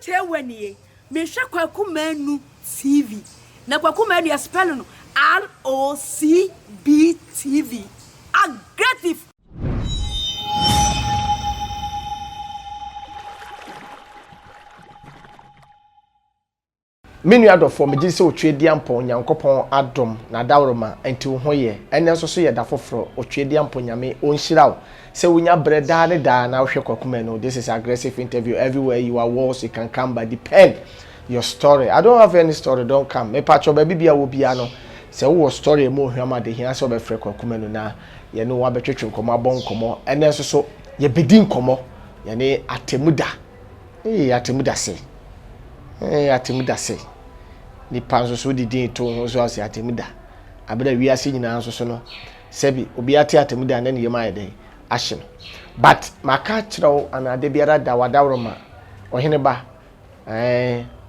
che wanie me hwe Kwaku Manu TV na Kwaku Manu ya spell no ROCB TV aggressive. Menu adofo me gise otwedi ampon nyankopon adom na dawroma enti wo hoye ene nso so ye da foforo otwedi ampon nyame onhiraw se wonya breda ne da na hwe Kwaku Manu. This is aggressive interview everywhere you are walls you can come by depend your story. I don't have any story, don't come me pacho ba bibia wo bia no se wo story mo hwama de hia so be frɛ Kwaku Manu na ye no wa betwetwe nkomo abon nkomo ene nso so ye bedi nkomo ye ne atemuda atemuda se atemuda se ni panso so didi to so ase atemuda abeda wiase nyina so no sebi obi ate atemuda na ne yema yede ahye no but maka kyerɛw anade biara da wadawroma ohene ba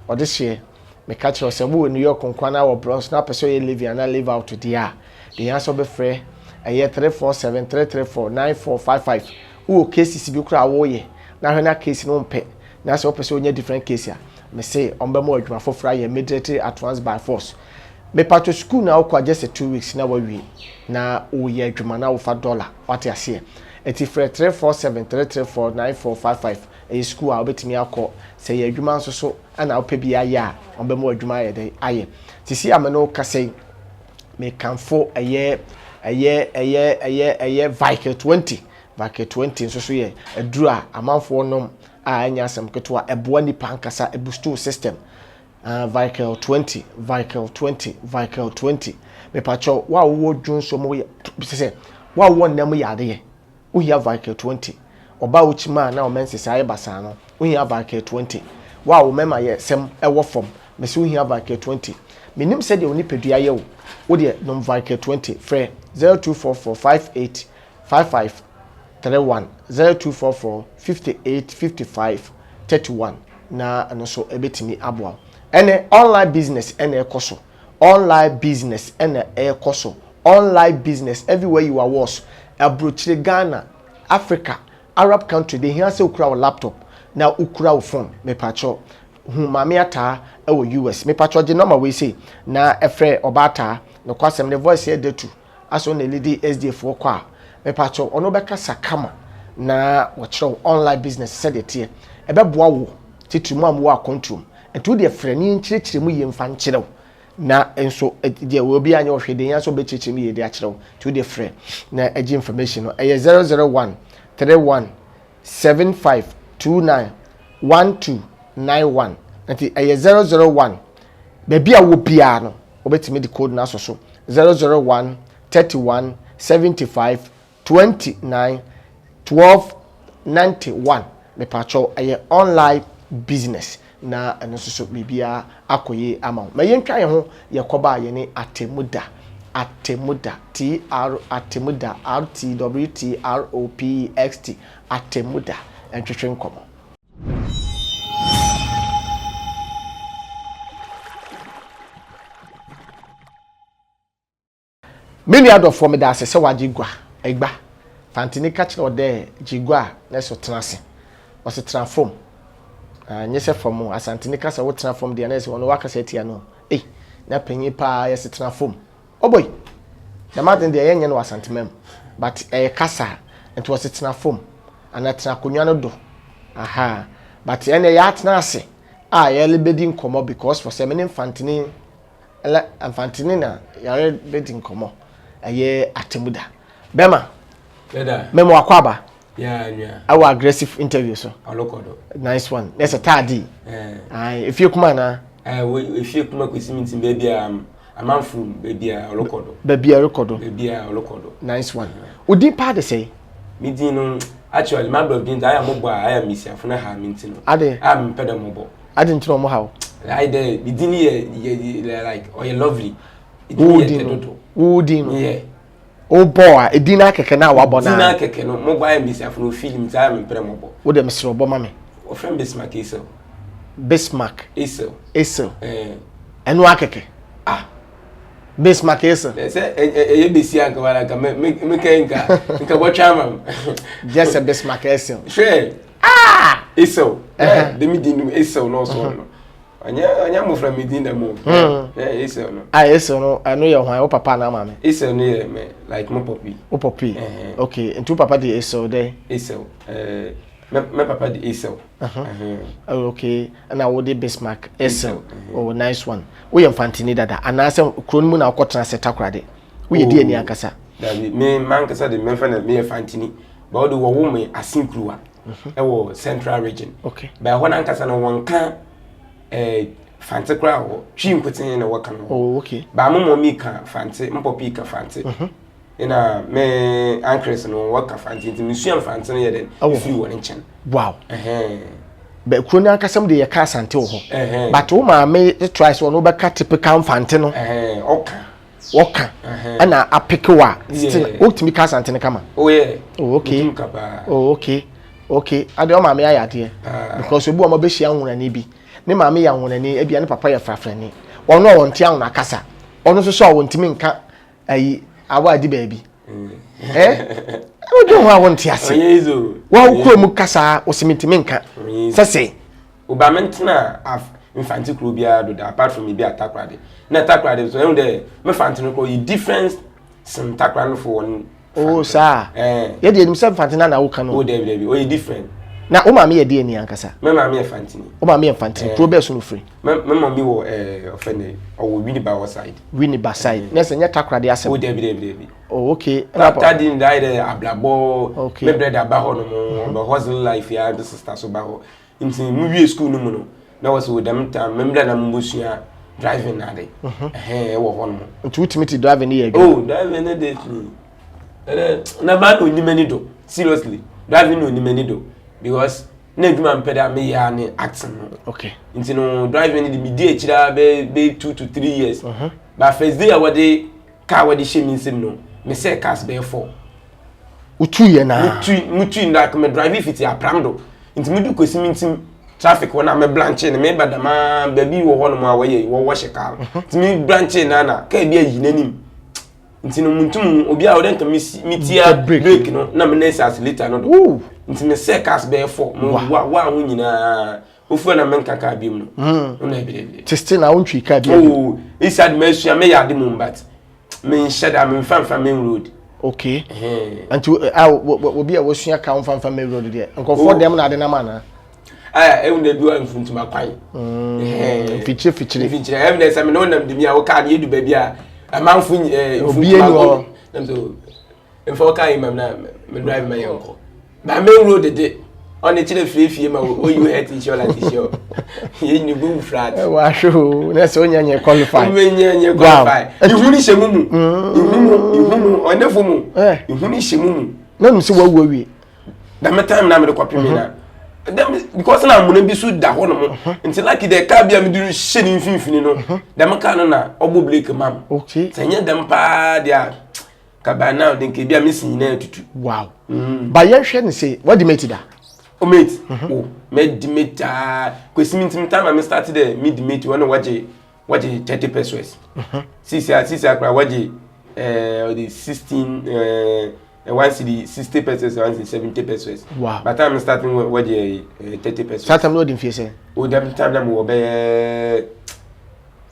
odehye meka kyerɛw se wo New York nkwana wo Bronx na person ye live and live out to dia the answer be frɛ 347-334-9455 wo cases bi kura wo ye na hwe na case no mpe na se person onya different case a me say ombemo adwuma fofora ye military advance by force me pato school na okwa just 2 weeks na wawie na o ye adwuma na wo fa dollar what ya say eti frɛ 347-334-9455 e school a obetimi akɔ say ye adwuma nso so ana wo pɛ bia ya ombemo adwuma ye dey aye sisi ameno kasei me kanfo eye Viking 20 nso so ye aduru a amanfo nom a anya asem ketwa eboa ni pankasa ebusto system Viking 20 me pacho wa wo dwunso mo ye se wa wo nam yade ye wo ya Viking 20 oba uchima na o mensesa ye basa no wo ya Viking 20 wa wo mema ye sem ewo fom me se wo ya Viking 20 minim se de oni pedua ye wo de nom Viking 20 frɛ 0244585531 0244585531 na ano so ebetimi aboa ene online business ene ekoso online business ene ekoso online business everywhere you are was abrochire Ghana Africa Arab country they hear say ukura laptop na ukura phone me pacho hu mame ata e wo US me pacho je normal we say na efre obata no kwasem the voice here dey too aso na lady SDF kwa me pacho ono beka sakama na watchro online business said it here ebeboa wo titirimu amwo akontum entu de frani nkyerechiremu ye mfa nkyerɛw na enso de wo bi anya ohwede ya so bekyerechiremu ye de akyerɛw tu de frɛ na agi information no 001 31 75 29 1291 anti 001 baby a wo bia no obetimi de code na so 001 31 75 29 1291 me pacho online business na eno so bibia akoye ama ma yentwa ye ho ye koba ye ne atemuda atemuda RTWTROPXT atemuda entwetwe nkomo many adofo me da se wagigwa egba fantini kachira ode jigwa na so tenase o se transform nyese form asantini kasa wo transform de na se wono waka se tia no na panyi pa yes transform oboy the matter de yenye no asantimem but kasa ento was transform ana trakonwa no do aha but ene ya tenase ye lebedi nkomo because for semene fantini na ya lebedi nkomo atemuda bema memo akwaba our aggressive interview so alokodo nice one that's a tardy if you come na if you come kwesi minti baby amanfu baby alokodo nice one odi pa de say me din no actually my brother din I am mobo I am misiafo na ha minti no ade am peda mobo ade ntino mo ha I dey the din here like oh you lovely Udin yeah oh boy edina keke na wabona edina keke no mo gba misiafo no film ta am peda mobo wo de mesro bo mame o friend Bismarck Esel enu akeke Bismarck Esel say besi anka wala ka me kenka nka bo chama just a Bismarck Esel sure Esau. The meeting Esau no so. Anya mo from Medina mo. Esau no. Esau no, I know your why papa na mama. Esau no me like mo popi. O popi. Okay, and two papa the Esau there. Esau. My papa the Esau. Oh, okay. And I would Bismarck Esau. Oh, nice one. We am fantini dada. And I say Kronmu na okotena se takrade. We di eni ankasa. Me man kasa de me fan me fantini. But the woman asinkruwa. E central region. Okay. But when ankasa no one can fante kra ho twi nkotin na waka no. Oh, okay. Ba mo mi ka fante, mpopi ka fante. Ina me ankres no waka fante nti misuam fante no ye den free won nchen. Wow. But Kroni ankasam de ye ka asante ho. But wo ma me try so no be ka typical fante no. Oka. Ana apekewa. Still ultimate ka asante ne kama. Oh yeah. Oh, okay. Oh, okay. Okay. Ade o ma me ayade because obu o ma be hia nwunani bi. Ne ma me ya nwunani e bia ne papa ya frafrani. Ono o wonte anwo akasa. Ono so so o wontimi nka ayi awa di baabi. O do ho a wonte ase. Oyezo. Wa ukro mu kasa o simitimi nka. Sese. Oba mentina infanti kro bia do apart from me be atakrade. Na atakrade so em de me fantino ko difference some takrade for one. Oh sir. Ye de nim se fantina na wo ka no. Oh David, oh different. Na o ma me ye de ni ankasa. Me ma me fantini. O ma me fantini. Pro be so no free. Me ma me wo offend or Winneba side. Winneba side. Na se nya takrade asem. Oh David. Oh okay. After din die ablabo. Okay. Me brother ba ho no mo. But hustle life ya the sister so ba ho. Nti mu wie school no mo no. Na was with them time me brother na mbosua driving na dey. Wo ho no. Nti ultimate driving here. Oh, driving na dey. Na ba no ni many do. Seriously. Driving no ni many do. Because na adwuma mpeda me ya ne acting. Okay. Nti no driving ni be dey chira be 2 to 3 years. But first day I wade car wade shame nsem no. Me say cars be 4. Utu ye na. Mutu nda me drive fit ya pramdo. Nti me du kwesi mintim traffic wona me branch ne me badama baby wo ho no ma waye wo wo sheka. Nti me branch na ka bia yi nanim. Nti no muntum obi a wodenka mitia break no na me nurse accelerator no do. Nti me say cars be 4. Wa ho nyina ofu na men kaka bi mu no. No na bi. Testi na wontwi ka bi. Oh, inside me sua me ya de mu but me shada me fanfa main road. Okay. And to obi a wosua ka fanfa main road there. Nko for dem na de na ma na. E won dey do amfuntum akwan. Fichire. Evidence am no nam de mi a wo ka de edu ba bia amanfu obi enu nam so enfo ka imam na me drive my uncle. Ba main road de on the chile free ma o you head insurance show. Ye ni bu flat. Wa sho na so nya qualify. Me nya qualify. Ihuni shemumu. Ihunu onefo mu. Ihuni shemumu. Na num se wawu awie. Da me time na me kwapi me na. Because na mo na bi su da ho no mo. Nti like the car bia me duru she ni mfimfini no. Da me car no na obo break mam. Okay. Sanya dem pa dia. Kaba now den ke bia me sin na tutu. Wow. Ba ye hwe ne say what the mate da? Oh mate. Oh, mate kwesi mintim time me started the mate one waje 30 pesos. Sisi akra waje the 16 one city 60 pesos and 70 pesos. Wow. By time starting waje 30 pesos. Start am no din fie say. Oh dem time na mo be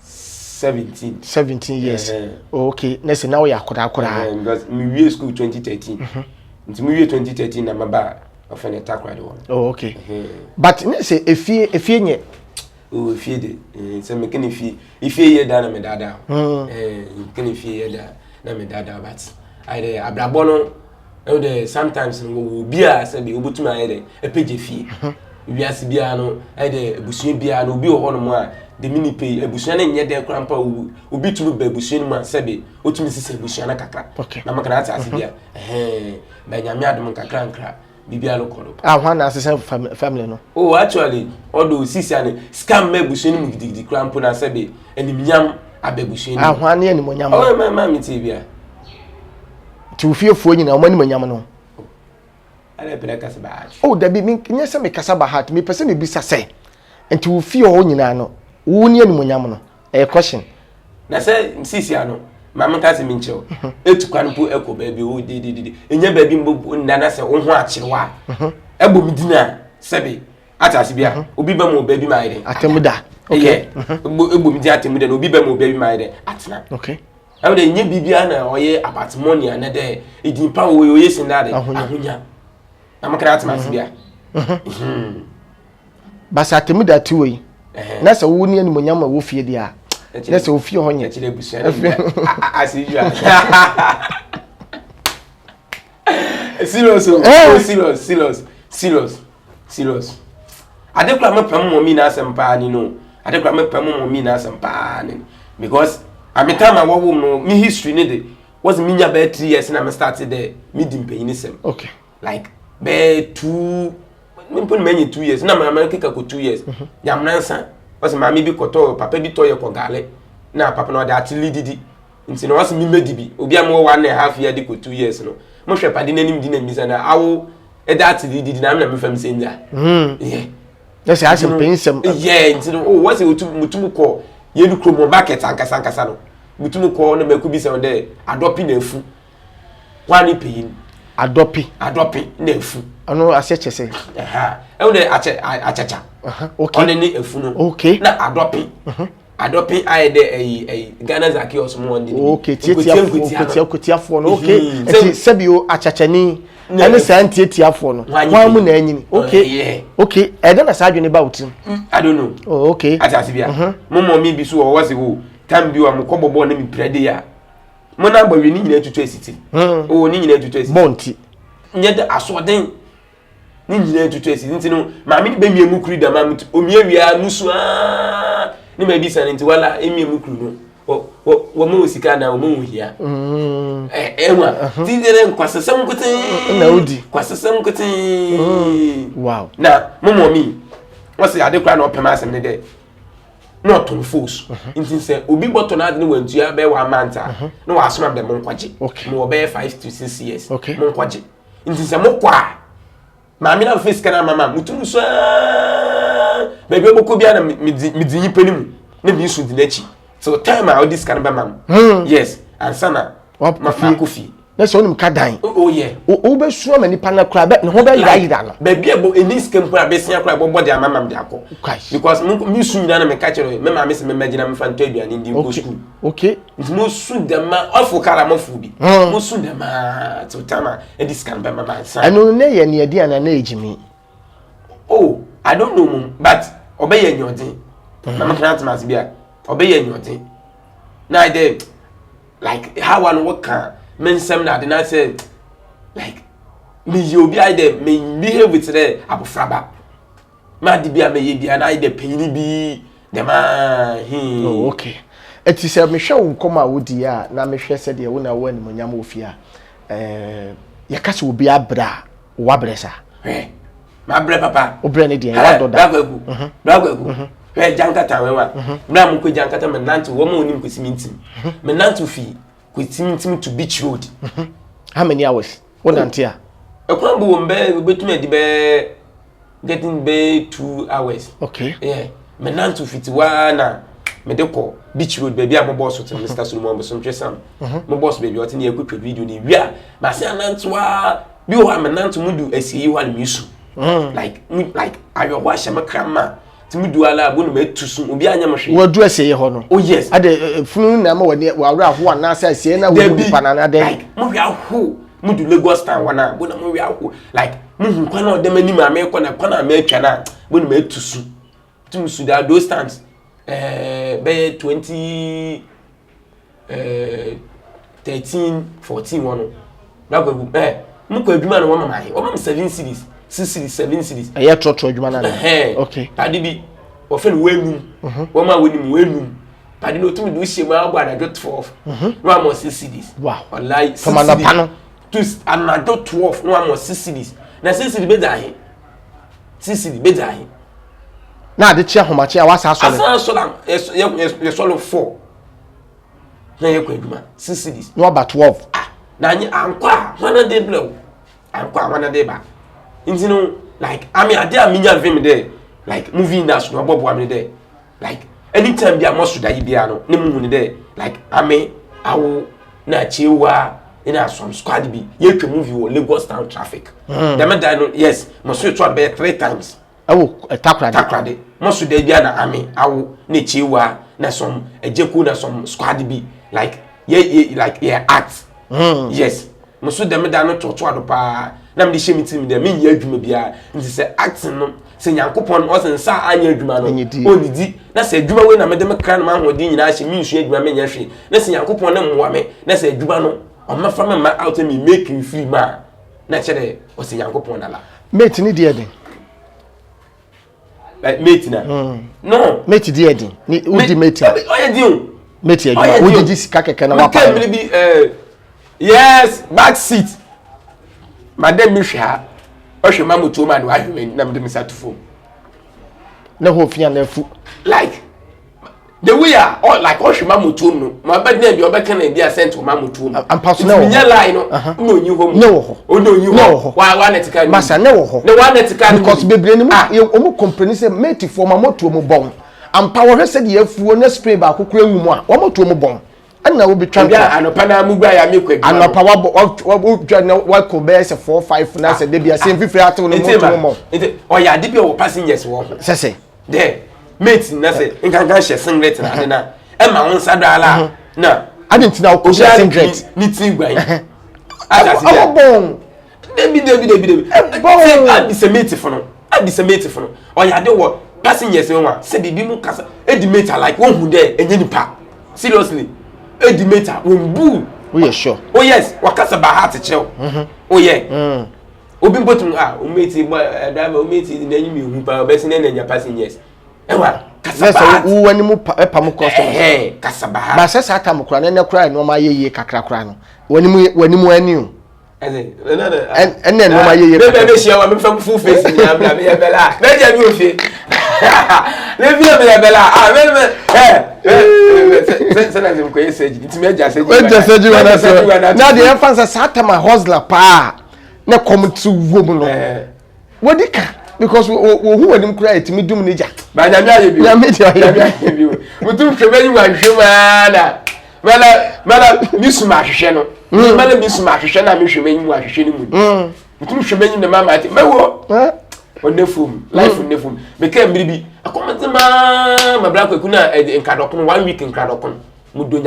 17 years. Okay. Next now you akoda. Because me we school 2013. Nti me we 2013 na maba ofene takrade one. Oh okay. But ne say efie nye. Oh efie de. Se me ken efie ye da na me dada. Ken efie ye da na me dada but I dey abrabo no e dey sometimes no bia say be obutuma ye dey epeje fie. Wiase bia no e dey ebusuan bia no obi ho no mo a de mini pay ebusuan na nye dey krampa obi tumi ba ebusuan mu asebe otumi sise ebusuan na kakra. Na maka na ase bia ba nyame adom kakra nkra bibia lo kodo. Hwan na ase family no. Oh actually odo sisi ane scam me ebusuan mu gidigidi krampo na asebe enimnyam abebusuan. Hwan ne enimnyam. Oh ma mi ti bia. Ti ofiefuo nyina o manimnyam no. Ale pere kasa ba. Oh dabi mi nya se me kasa ba hat mi pese me bisa se. Enti ofie ho nyina no wo ni enimnyam no. Question. Na se sisi ano mama ka se mi nche o. Etukwan po eko ba bi o di. Enya ba bi mbo nda na se wo ho achewa. Ebo mi dina sebe Atasi bia obi ba mo baby my dey atemuda okay egbo mi di atemuda no obi ba mo baby my dey atena okay I dey nye bibia na oye apartment na dey idimpa wo oye sinda dey ahonya na makara atema bia basa atemuda ti we na se wo ni animonyam wo fie dia na se wo fie ho nye chile busia asiju serious adekura me pam mo mi na asempa ni no adekura me pam mo mi na asempa ni because ametama wo no me history ni de was me nya be 3 years na me started there me di mpanyini sem okay like be 2 me pon me 2 years na ma keka ko 2 years yamnansa was ma me bi koto papa bi toye ko gale na papa no de atili didi nti no was me medi bi obi am 1.5 year di ko 2 years no mo hwe pade nanim di na mi sana awo eda atili didi na me fam senja yeah that's how some pain some yeah nti no oh was it mutum ko ye du kromo bucket ankasa no mutum ko na maku bi se de adopi na afu wani pain adopi na afu ano aseche se e de achacha okay on ni afu no okay na adopi ai de Ghana zaki osmo ndi okay tiatiafo no okay eti sebio achachani ene santiatiafo no wan mu na anyini okay okay ede na sadwe ne ba utim I don't know oh okay atasi bia momo mi bi so wo se wo tam bi wa mkobobo na mi prede ya mo na agbawe ni nyina tutu esiti oh ni nyina tutu esiti bonti nye de asoden ni nyina tutu esiti ntino ma mi be miemu kuri da ma mutu omie wia nusu ni ma bi san nti wala emiemu kuri no wo mo sika na wo mo hia enwa ti dere nkwasesem kutin na odi kwasesem kutin wow na momo mi wose ade kra na opema asem ne de not on force nti se obi boto na ade ne wantua be wa manta na wa asoma de monkwaje no be 5 to 6 years monkwaje nti se mokwa ma mi na face kana mama mutum so be be boko bia na mi yi panimu na mi su di nachi so time I this can be mam yes and sana ma kofi na so nim ka dan oh yeah o be suo ma nipa na kra be ne ho be yira na be bia bo eni scam pra be sia kra bo body amam de akọ because mi su nyina na me ka kire me ma me se me magina me fan to aduane ndi go school okay mo su de ma ofu kala mo fu bi mo su de ma to tama this can be mama san anu ne ye ne edi ana na ejimi oh I don't know mum but obey nyodin na me kana atmas bia obey nyodin na I dey like how one work mensem na de na say like me you be I dey me behave with the abofraba ma di bia me ye bia na I dey payini bi de ma oh okay eti se me hwe wo koma wodi a na me hwe se de wo na wo animonyam ofia ya ka se obi abra wo abresa ma bre papa obre ne de wa doda bragwagu he jankata wewa bra mu ko jankata me nantu wo ma onim ko simintim me nantu fi ko simintim to beach road how many hours what nantia ekwan bu mbe betumi adi be getting be 2 hours okay yeah me nantu fiti wa na me de ko beach road baby am boss to Mr. Solomon Bosom Twesam mo boss baby oti na ekotwa video ni wia ma se nantu wa bi o ha me nantu mudu asiyi wa ni misu like ayo wa shama krama timudu ala bo no metusu obi anya mahwe wo du asiyi ho no oh yes ade funu na ma wani wa awra ho na asa asiyi na wo ni pa na de like mo hwe aho mudu Lagos town wana bo na mo hwe aho like mo hu kwa na odem ani ma me kwa na me atwa na bo no metusu timusu da those times be 20 13 14 wono na go mo kwa adwuma na wo mama he o mama 7 series 6 series 7 series aya trotro adwuma na okay padi bi o fe no wenum wo ma wenum wenum padi no tumi do hie ma agba na 12 no am 6 series wow wallahi from anapano to anado 12 no am 6 series na 6 series be da he 6 series be da he na ade chia homachi a wasa so asa so lam ye solo 4 na ye kwa adwuma 6 series no about 12 na anyi ankwa wana de blow ankwa wana de ba intino like I mean ade aminya vim there like movie industry no bobo am there like anytime bi amosu da bia no ne mu ne there like ame awo na chewa ina some squad bi ye twa movie wo Lagos town traffic dem die no yes mo so twa be 3 times awo takrade takrade mo so da bia na ame awo na chiwa na some ejeku na some squad bi like yeah act yes mo so dem da no toto ado pa na me hye meeting dem me ye adwuma bia nti se acting no se Nyankopon o se nsa anya adwuma no onidi na se adwuma we na me dem kra na ma hodi nyina hye me nsu adwuma me nya hwe na se Nyankopon na mwa me na se adwuma no o ma fa me ma out me make me free ma na chere o se Nyankopon na la mate ni de like mate na no mate de ni udi mate oya di o mate adwuma udi di sika keke na wapa yes back seat madam mi hwa o hwe mamuto ma no ahwe na me dem satufo na ho fia na fu like the way all like o hwe mamuto no ma bad na bi obeka na bi asent o mamuto no am pass na wo nya line no no nyi ho ne wo ho o no nyi ho wa netika ni masa ne wo ho ne wa netika ni because bebre ni o mu company say mate for mamoto mu bon am power say de afuo na spray ba kokora nwum a wo moto mu bon ana wo betwa bia anopa na mugba ya mekwa bi anopa wa dwa na wa ko be se 4 5 na se de bia se mfifiri ato no moto mu ente o ya de bia wo passengers wo se de mate na se nkankan she singlet na de na e ma won sadala na adenti na ko she singlet ni ti gwan ada se oh bon debi bon adisemate for no o ya de wo passengers won wa se bibi mu kasa edimate like won hu de enye nipa seriously edimate won bu we are sure oh yes wakasa ba heart chew oh yeah obi mbotum o mate driver o mate na enyi mi hu pa obesi na nya passengers ewa kasaba wo wani mu pa mu customer kasaba ba se sa tam kura na kura no ma yeye kakra kura no wani mu ani o ene no ma yeye be shia wa me fam full face ni abla me bela na ja mi ofie le bi me bela se na zim ko yeseji ntimi aja seji na de fansa sa tam hustler pa na come to wo mu no wodika because wo hu wanim kura etimi dum ne ja ba nya mi aye bi ya me bi mutum hwebe ni wa hwema mala misuma hwehwe no mala misuma hwehwe na me hwebe ni wa hwehwe ni mu mutum hwebe ni na mama ati mewo onefum life onefum me ka mbiribi akomazema mabra kwaku na nkadokon 1 week nkadokon mudo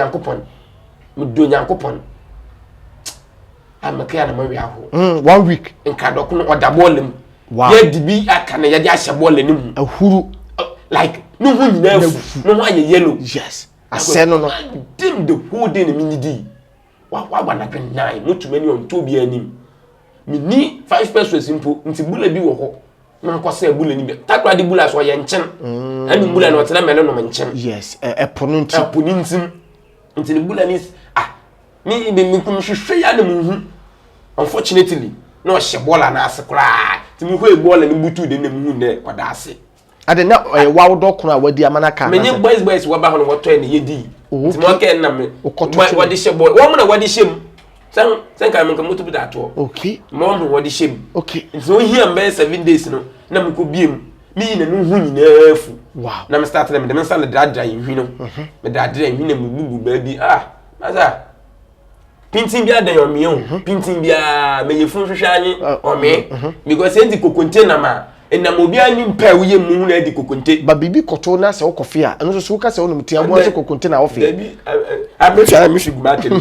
Nyankopon amaka ya na mawi aho 1 week nkadokon odabolem ye dibi aka na ye di ahye bole ni mu ahuru like no hu nyina afu no hu anye yellow yes aseno no dim the whole day na minidi wa na 29 mutumani on to bi anim mini 5 pesos simple nti bula bi wo ho na nkwasa bula ni bi takra di bula so ye nchen ani bula na otena mele no nchen yes eponunti nti bula ni mi kum hwehwe ya na mu hu unfortunately no hye bola na asekra ti mi ho bola ni butu de na mu hu ne kwada ase ade na wawo dokuna wadi amana ka menye boys wa ba ho no woto na yedi ti mo ke na me wadi hye bola wo mo na wadi hye sen ka me mutu bi da to okay mo no wadi hye okay so here am be 7 days no na me ko biem mi na no hu nyina afu wow na me start na me dem sala dradra yinhwi no me dradra yinhwi na me bubu ba bi maza pintin bia da yomiyo pintin bia me yefun hwehwe anyi ome because enti kokonte na ma enam obi ani mpa wo yem mu na di kokonte ba bibi koto na se wokofe a eno so wo ka se wonu mtia bo se kokonte na wofe bi a me shugu matem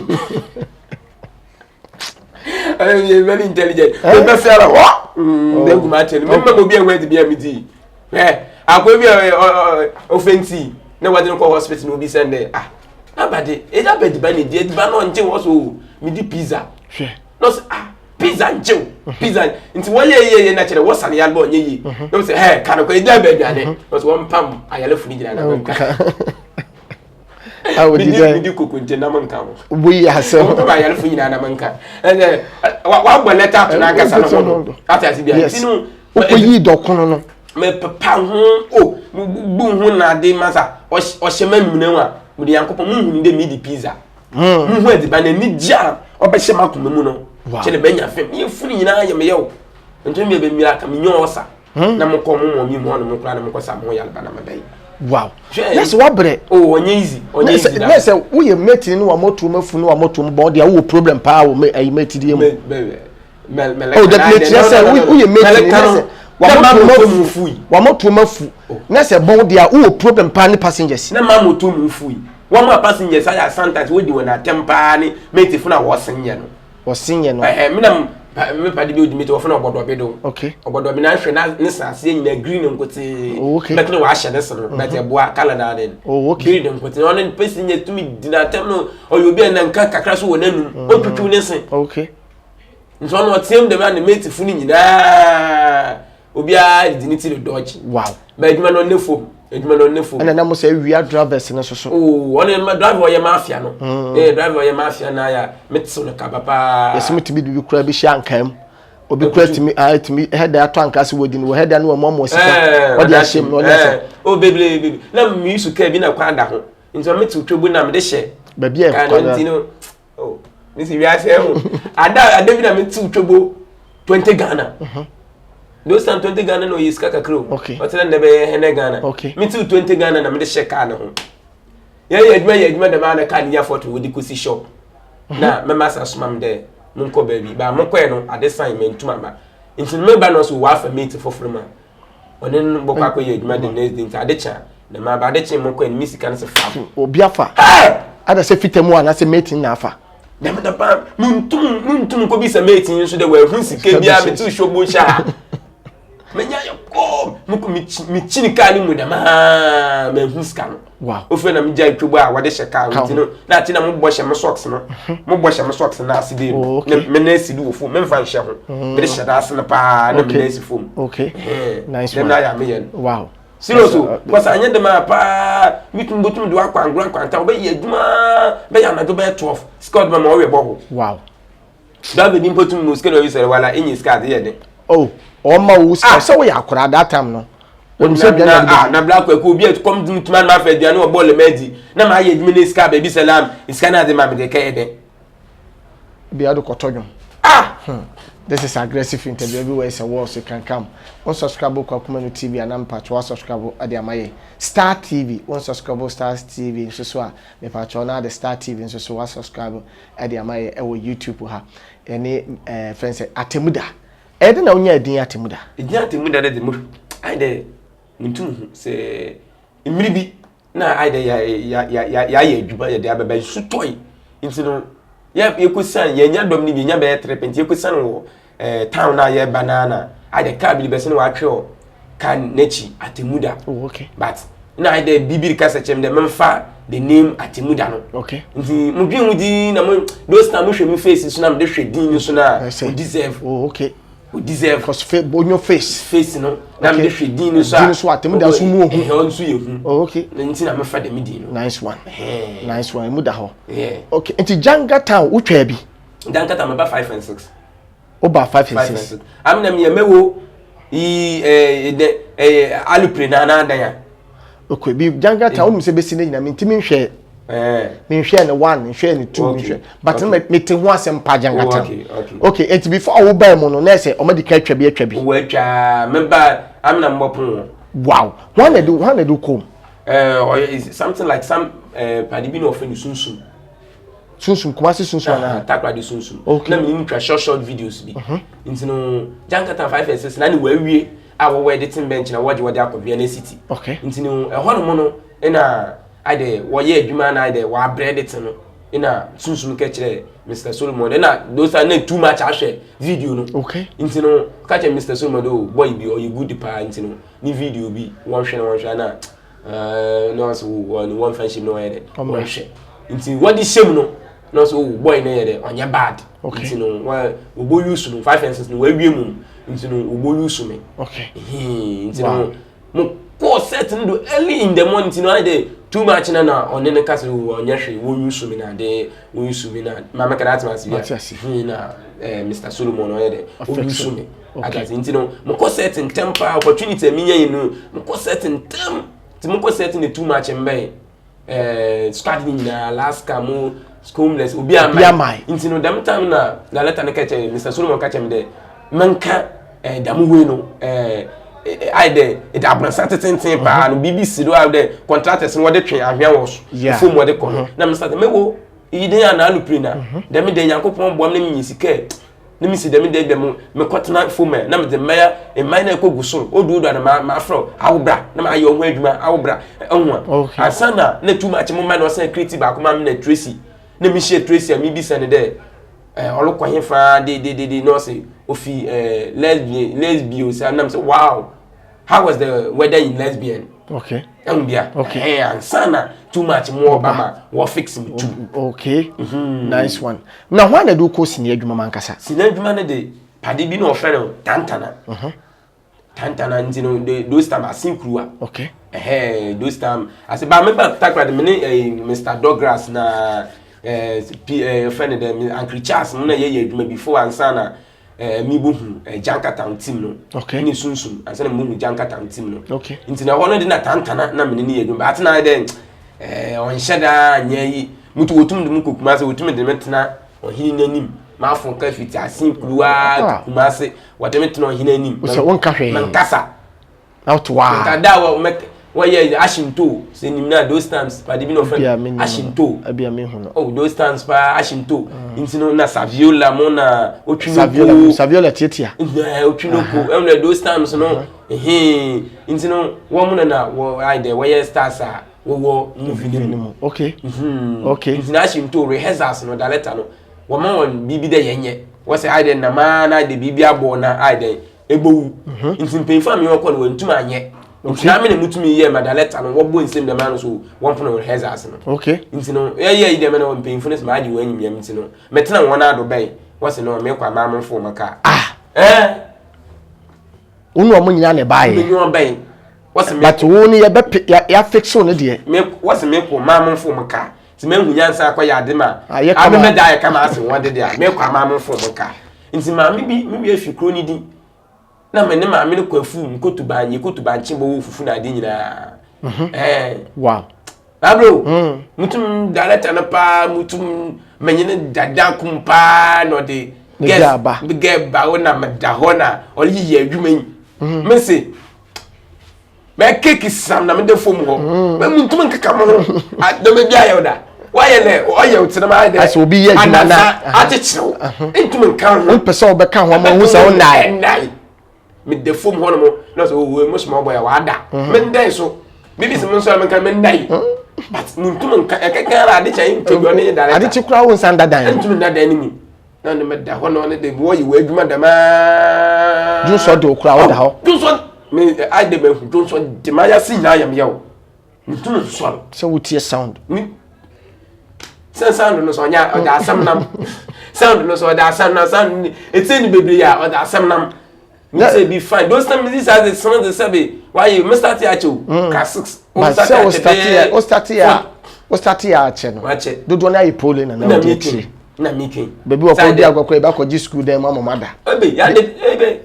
I very intelligent be fera wo de gu matem me ma obi enwe di bia mi di akwa bi offensive na wadi no hospital no bi send abade eja bedi ba ne di ba no nje wo so mi di pizza no pizza nje pizza nti wo ye na kire wo sane ya bo nye yi no say kana ko eja bedi ane no so won pam ayale funi gina na banka awu mi di kokonte na manka mo buyi haso ko ba ayale funi na manka wa gbo letter to na kasa no ata si bia tinu ko yi dokono no me papa hu bu hu na de masa o shema minu wa mudi Yankopon mu hu de mi di pizza mu hu ediba na ni ja obehye makoma mu no kele benya fem ye funi nyina ye me yew nto mi be mi aka mi nyo osa na mo ko mo mi mo no mo kra na mo ko sa mo yalba na madai wow yes wabre onye easy let's say wo ye mate ni wa moto mafunu wa moto mo body wo problem pa wo mate di mu me oh that mate yes say wo ye mate wa moto mafu na se bon dia wo problem pa ne passengers na ma moto mu fu yi wa ma passengers aya sometimes we di wona tempa ni mate fu na wo senye no me padi bi odimite wo fu na obodo be do okay obodo bi na hwe na ne sase nyina green nkote okay bet no wa hye ne soro bet e boa Canada den green nkote on passenger to me dina tem no oyobi na nka kakra so wonanum otwutwu ne sen okay nso no tem de man mate fu ni nyina obi a dignity the dodge wow ba eduma no nefo and na mo say we are drivers no so one ma driver ye mafia no driver ye mafia na ya metso no ka papa yes metimi bi kura bi hia nkam obi kura timi head ato ankase wodi no head na mo sika o de ahyem no o beble na mi su ka bi na kwada ho nso metso twebo na me de hye ba bi e kwada no oh mi si wi ase ho ada bi na metso twebo 20 Ghana those time 20 Ghana no is kaka crow but then be hene Ghana me too 20 Ghana na me de check na ho ya adwuma de ma na ka ni afford we di kosi shop na me masa soma me de monko baby ba monko e no ade sign me ntuma ba nti me ba no so wa fa meet for frama onen bokwa ko ye adwuma de next day ade cha na ma ba ade cha monko en misika na se fa obi afa ada se fitemu ana se meeting na afa dem da pa muntum ko bi se meeting so de wa hu sika bia me tu shobo sha menya yoko muko mi chini ka ni mu da ma me huska no wow ofe na mi jai twobo a wade sheka nti no na ti na mo bo hye me socks no mo bo hye me socks na aside me na asidu wo fo me mfa hye ho me de hye da ase na pa na me na asi fo okay nice one na ya me yen wow seriously was anya de ma pa mitum botum de akwa ngran kwanta obe ye aduma be ya na do be 12 squad ma mo we bo wow David impotum mo squad we say wala enyi squad ye de oh oma wo so we yakura that time no when say na black ko bi et come to man ma fa dia no ball medi na ma ye admin ska baby salam iska na de ma me de ka de bi ado kotodwon this is aggressive interview everywhere is a war so you can come on subscribe to Kwakumanu TV and am patch wa subscribe ade amaye Star TV on subscribe Star TV so so a me patch na the Star TV so so wa subscribe ade amaye e wo YouTube ha ene friends atemuda ede na onya edin atemuda de mo ai de ntum se imribi na ai de ya adwuma ya de ababa su toy ntino ya ekusan ya nya dom ni bi nya be trepenti ekusan wo town na ya banana ai de ka bi be se no wa twe kan nechi atemuda okay but na ai de bibiri kasa chem de memfa the name atemuda no okay nti mo dwen di na mo those time mo hwe mi face so na me de hwe din so na deserve okay we deserve because on your face no na me de hwe din so atemuda so mu ohu nso ye hu okay nti na me fa de me din no nice one muda ho okay nti Janga Town utwa bi Janga Town ba 5 and 6 oba 5 and 6 am na me mewo alupre na dan ya okay bi Janga Town me se besi na nyina me ntimi nhwe me nhwe ne 1 nhwe ne 2 nhwe but me te ho asem pa Janga Town okay and before wo buy mo no na say o ma di ka twa bi wo atwa me ba am na mbopon wow one do come is something like some padibi no offend sunsun kumasi sunsun na takwa di sunsun na me ni twa short videos bi ntino Janga Town 5 and 6 na ni wa wie a wo editing bench na wo de akobia na city okay ntino ho no mo no na ade wo ye adwuma na ade wa bread it no ina sunsun ka kire Mr. Solomon na those are not too much ahwe video no okay ntino ka kire Mr. Solomon do boy bi o you good pa ntino ni video bi won hwe na no so one friendship no ede won hwe nti what the shame no so boy na ede onya bad ntino wa obo use no 5 and 6 no wa wie mu ntino obo use me okay ntino mo ko set no early in the morning ntino ede too much na onene kase onya hwe wo use me na de wo use me na mama karate masi na Mr. Solomon no ede wo use me agazi ntino mo ko set in temper opportunity mi yen no mo ko set in tem ti mo ko set in too much mbe squad ni na Alaska mo homeless obi amai ntino dem time na la letter na kache Mr. Solomon kache mde manka damu we no I de it abransa teten pa no BBC do have the contractors no de twen ahwia wo so fo mo de kono na Mr. mewo ide ya na alupre na dem de Yakobon boam na nyi sika na mi si dem de dem me kwatena fome na me de maya e man na ekogu so odu na ma afro awobra na ma ayo ho adwuma awobra ehua asana na too much mo man no say creative ba kuma me na Tracy na mi share Tracy mi bi sane de olokwahe fa de no say ofi lesbian say na me say wow, how was the weather in lesbian? Okay. Okay. And sana too much more Obama will fix me too. Okay. Nice one. Now when I do course in Eduma Mankasa. Sineduma de Paddy be no friend Tantana. Tantana, you know, those time I sing crew. Okay. Those time I said, but I remember talk about the minute Mr. Douglas na friend of them Uncle Charles Muna ye before and sana. Mi buhu Janka Town team no. Okay. Ni sunsun and say mu Janka Town team no. Okay. Inti na wono de na tantana na me ni edum. But na den on sheda nyai mutu wotum de mu kokuma se wotum de metena on hini nanim. Ma afon ka fiti asin kuwa kuma se wode metena on hini nanim. So won ka hwe. Man kasa. Out wa. Tada wa ye Ashinto se nim na those times pa de bi no friend Ashinto. Abia me hu no. Oh those times pa Ashinto. Inti no na Saviola mo na otwino Saviola tietia. Otwino ko em those times no inti no wo mo na wo ai de we stars a wo movie ni. Okay. Okay. Inti na Ashinto rehearsals no da letter no wo ma won bibi de yenye wo say ai de na ma na de bibi abo na ai de egbowu. Inti mpemfa me wo ko no wantuma anye. Na me na mutumi ye madaleta no wo bo nsem de man so won pono rehearsals no. Okay. Inti no ye de me na won painfulness ma agi wanyim yam inti no metena won ado bai wose no me kwa mamfo maka unu omo nyina ne bai me nyo bai wose me but wo ni ye be ya fix on de me wose me kwa mamfo maka ti me hunyansa akwa ya de ma ame me da ye kama ase won de dia me kwa mamfo maka inti ma mi bi afikro ni din na me ne ma me ko afu nkotuba nchi bo fufu na adi nyina wow abro mutum director na pa mutum menyene dada kumpa no de get ba wona medahona oli ye adwuma yi me se me keki sam na me de fom ho me mutum nkaka mo ho do me bia ye da why le oye utina ma de as obi ye adwuma na atechiru ntum nkan ho pese obeka ho ma hu sa wonai me de fom ho no no so we mo small boy wa da me ndai so bibi se mo so me kan me ndai but ntum nkan ekeka ade cha yin to ne da ade chi kura won san dadan ntum na da ni mi na ne me da ho no ne de wo yi we adwuma da ma ju so do kura wo da ho ju so me I de me hu ju so de ma ya si na yam yawo ntum so so wutie sound mi sound no so nya o da asam nam sound no so da asam na sound eteni bebre ya o da asam nam me say be fine those times this as the son the sabe why you must start acho class 6 o start ya ache no dodo na yi pole na na meeting na meeting baby wo ko di agwakọ e ba ko gi school dem amomada ebe ya de ebe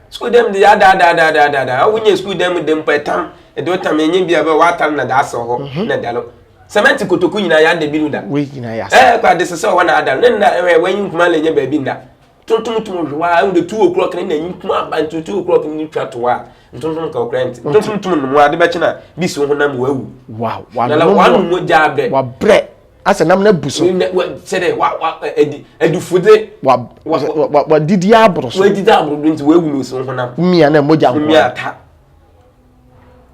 school dem de ya da wunye school dem petam e do tam enye bia ba watam na da aso ho na dalo cement kotoku nyina ya de bi nda we nyina ya kwa de se wana adal na wanyin kuma le nya ba bi nda tonton wa de 2 o'clock na nyin kuma ba 2 o'clock ni twatoa tonton ka okrent tonton no wa de ba china bi so ho nam wawu wow na wanu mo jabe wa bre asa nam na buso sede wa edufude wa didi abro so wa didi abro nti wawu no so ho nam mia na moja mo mia ta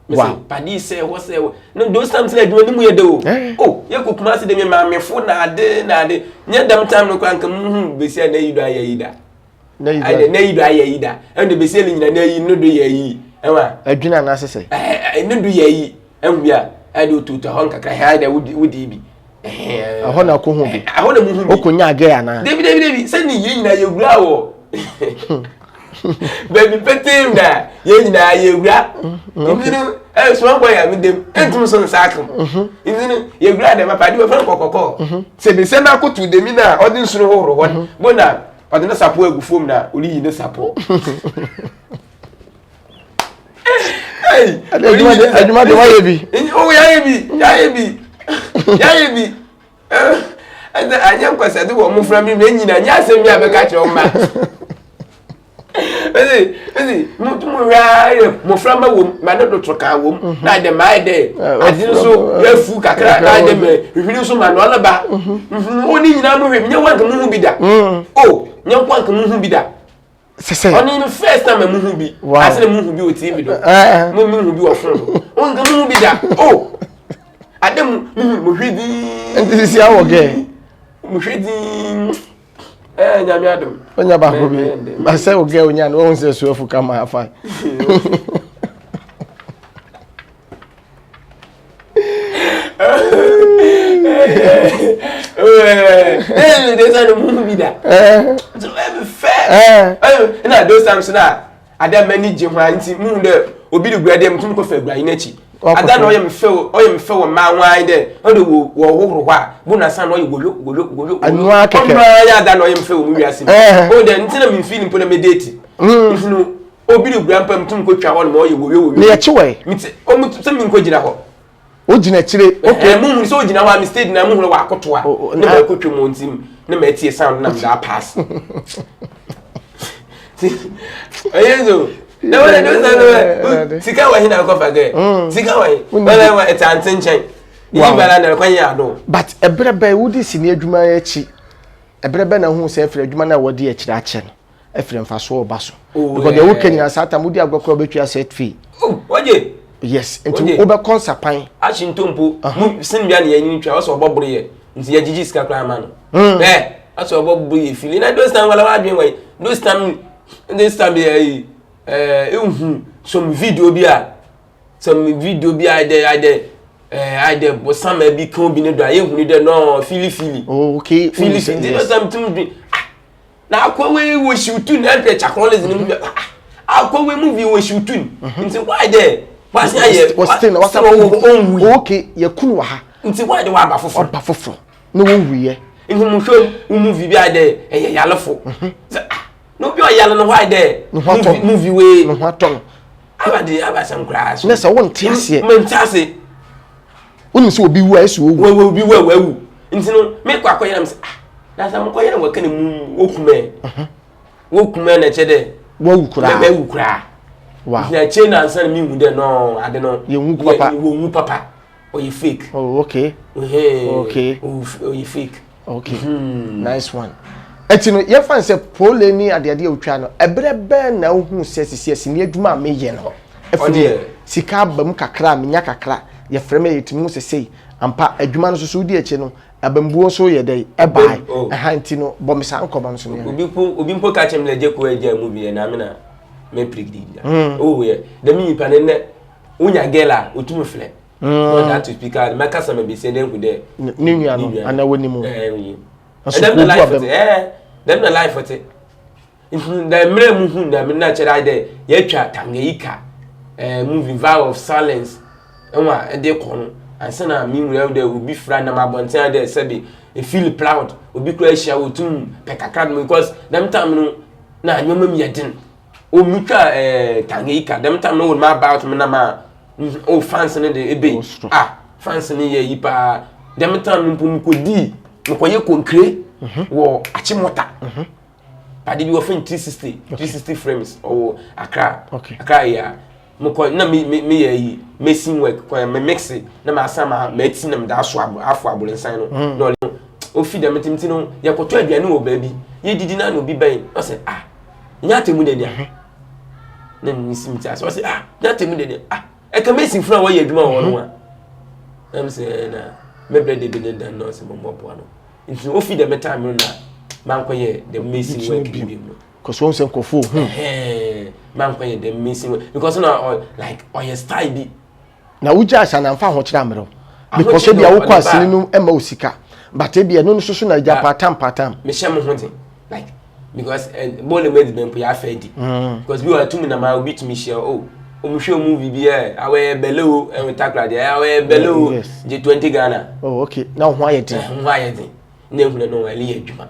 wow padi say wo say no those times na adwuma ni mu ye de o ye kokuma se de me maamefo na ade nye dam time no kwanka besi na yido ayida na yido ayida and the besi nyina na yi no do yi ewa adwuna na sese no do yi enbia ade otuto hon kakra ha da wudi bi aho na ko hu bi aho na mu hu okonya aga ya na David se ni yi nyina ye gura wo baby petim da ye nyina ye gura indinu small boy am dem entum so nsakem indinu ye gura dem padi we fan kokoko se be se na kotu dem na odin suru horo hon bona odin sapo agufom na ori yi ne sapo hey aduma de wa ye bi oh ya ye bi anyam kwasa de wo mo fra mi nyina nya asem mi abeka kire o ma ezi mutumu ya mo fra ma wo ma do troka wo na de ma de adin so yafu kakra na de me hwiri so ma no leba oni nyina mo hwe nya wa mu bi da oh nyam kwa nkamu bi da sese oni no first time mu hu bi asere mu hu bi o TV do mu hu bi o phone do on nkamu bi da oh adem mu hwedi enti si awo ge mu hwedi nyame adom onya ba ko bi ma se o ge onya no won se so afu kama afa there's a movie that so let me fair na those times na ada many jehwa nti mu de obi de guade mtum ko fa guai na chi ada na oyem fe wo ma wan de o de wo hohoro hwa bu na san no wo anu akeke ya ada na oyem fe wo mu wiase o de nti na me feeling po na me date nti obi de guan pam mtum ko twa wo no wo ne ye chiwe nti o mu se mi nko gina ho o gina chire okay mu so gina wa mistake na mu ho wa akotoa ne ba ko twemo ntim ne ma tie sound na da pass ayezo na wala do na sika wa hina ko fage sika wa wala wa etantenchan yi bala na kwanya ado but ebrebe wudi sini adwuma echi ebrebe na hu se efre adwuma na wodi echi ache no efre mfaso obaso because the weekend na sata mudi agwakọ obetwa set fee oje yes into oba konsapan achi ntompo mu sin bia na yanyi twa so obobure ye nti ya jiji sika kra ma no aso obobure ye fili na those time wala wa adwen wai those time this time some video bi I de bo some bi kan bi ne do aye hunu de no fili oh okay fili this time to be na akwa we shoot na pe chakroles ni mu akwa we movie we shoot nti why there was aye was okay ye kunu wa ha nti why there wa ba foforo no won wiye nti mu show movie bi ade yalefo no bi oyale no why there movie we no haton abasam class na se won tiase mentase woni se obi wu asu owu obi wu nti no me kwa koyere am se na sam koyere wa kana mu okume na chede wu kura wow na che na ansan mi hu de no ade no ye wu papa o ye fake oh okay okay o ye fake okay nice one etino ye fan se pole ni ade otwa no ebrebe na hu se sisi ni adwuma meye no efudi sika bam kakra menya kakra ye freme yetimu sesei ampa adwuma no so di eche no abambuo so ye dey ebai ehanti no bomisa nkoba no so ne obi mpo ka chem leje ko eje mu bi na me na me predict oh yeah the me pa ne unya gela otumu fle no that to speak out make some be say dem ku de ni nua no ana woni mu dem na life for it the mre mu hu na me na chere ide ye twa Tanganyika movie Vow of Silence enwa e de kono ansana mi nwure de obi fra na mabonten de sebe e feel proud obi kura hia otum pekakra because dem time no na anyoma mi yedin o mutwa Tanganyika dem time no ma about me na ma o fans ne de ebe fans ne ye yipa dem time no pum kodi ko ye konkre wo achimota padi bi wo fin 360 frames o Accra ya mko na me ye messing work ko me mix na ma sama ma eti na me da so afo abolensan no no o fi dem timti no ye ko to aduane wo ba bi ye didi na no bi ban o se nya temu de dia na ni simti aso se nya temu de dia e ka messing funa wo ye adwuma wo no a am se na me bre de bi de no se mo bo no nti o fi dem time na man ko ye the messing work bi no cause one sem kofo man ko ye the missing because na like your style bi na uja asa na mfa ho kira mero because bia wo kwa asini no ema osika but bia no so na ja patam me shem ho tin like because bole made them po ya fedi because we were tumi na ma obi tumi share o mu hwe movie bi awe belo e takra de awe belo je 20 Ghana oh okay na ho aye din na hu na no ali adwuma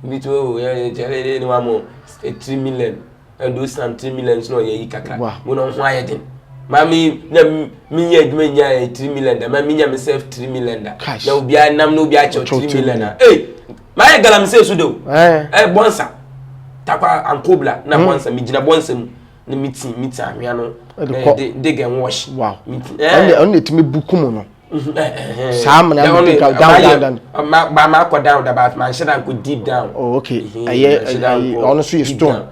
bi to ya jere ni wa mo 3 million and those 3 million no ye kakra mo no ho aye din mami na mi ye adwuma nya 3 million da mami nya myself 3 million da na obi anam na obi a 3 million na my galam say so do bonsa takwa ankobla na bonsa mi gina bonsa mu na meeting ahwea no de gen wash wow on etimi buku mu no Sam na down. Ma ko down about man should go deep down. Oh okay. Honestly stone.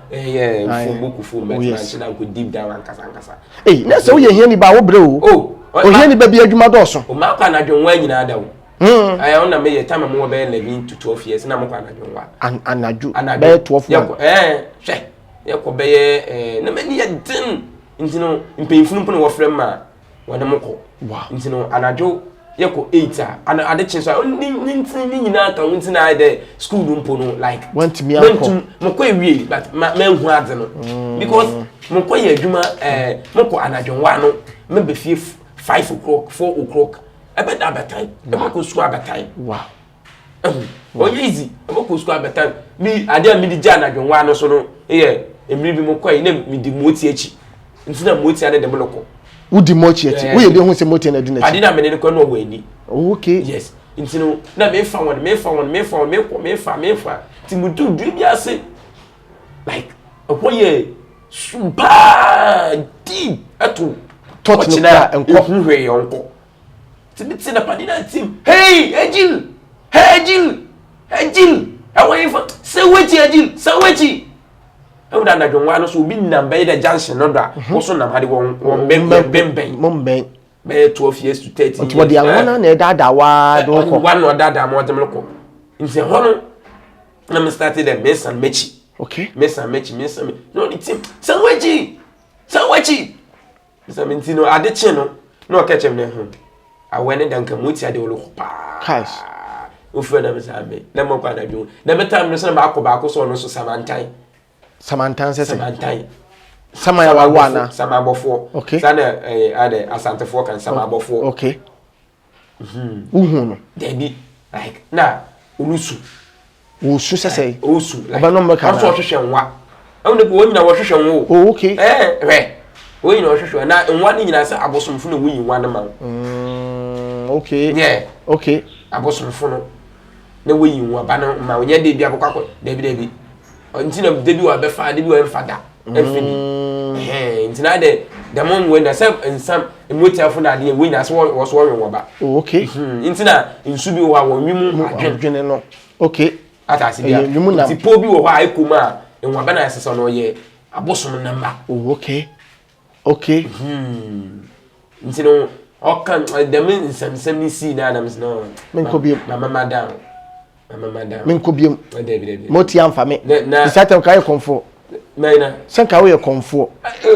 Full man should go deep down and kasa. Eh, na so ye hia ni ba wo bre o. O hia ni ba bi adwuma do so. O ma kwa na dwonwa nyina da wo. I on na me ye time mo be 11 to 12 years na mo kwa na dwonwa. Anaju be 12 hwe. Ye ko be ye na mani ye din. Ntino mpemfunu mpo na wo frem ma wona mo ko. Wow. Ntino anajo ye ko 8 ana ade chin so ni nyina ka ntina de school mpo no like want me anko mo ko ewie but ma hu ade no because mo ko ye adwuma mo ko anajo wa no me be fie 5 o'clock 4 o'clock ebe da time ebe ko school time. Wow. Oh easy ebe ko school time mi ade a mi di ja anajo wa no so no emiri bi mo ko yi na mi di moti echi ntina moti ade de mo loko udi mochi eti wo ye de hu se moti na duna ade na me ne ko no wa ni. Okay. Yes ntino na me fa ti mu du bi ase like oye super deep ato touch na enko hwe yonko ti na padi na team hey Ejil away for say wechi e da na dwonwa no so obi number the junction no da wo so nam hade won ben be 12 years to 30 years. What the one na dada wa do ko. One no dada mo dem ko. Nse hono na me started the Mason Mechi. Okay. Mason Mechi. No the team. Sanwechi. Mr. Mintino ade che no. No catch him na hu. Awene dan ka moti ade wo lo pa. Cash. O fre na me sa me. Na mo kwa na dwo. Na me time no so na ba ko so no so Samantan se. Sama ya wana sama abofo. Okay. Sana ade asantefo kan sama abofo. Okay. No. Debi like na ulusu. Usu sese. Usu. Oba no meka. Aso hwehwe nwa. Awne ko wonyina wo hwehwe nwo. Oh okay. Wonyina wo hwehwe na nwa ni nyina se abosomfo na woyi nwa na ma. Okay. Yeah. Okay. Abosomfo no na woyi nwa ba no ma onye debi akokakọ debi. Ntina debi wa be fa debi wa mfada. Ntina the mom when in some emotiafo na de we na so wo so wo ba. Okay. Ntina nsu bi wo ha wo nwimu adwene no. Okay. Atasi bia. Ti po bi wo ha ekuma enwa ba na sese no ye abosom namba. Okay. Okay. Ntino okan the men nsem ni si na nam no. Men ko bi mama madam. Men ko bi David. Moti amfa me. Isatem kai konfo. Maina. Senka wo ye konfo.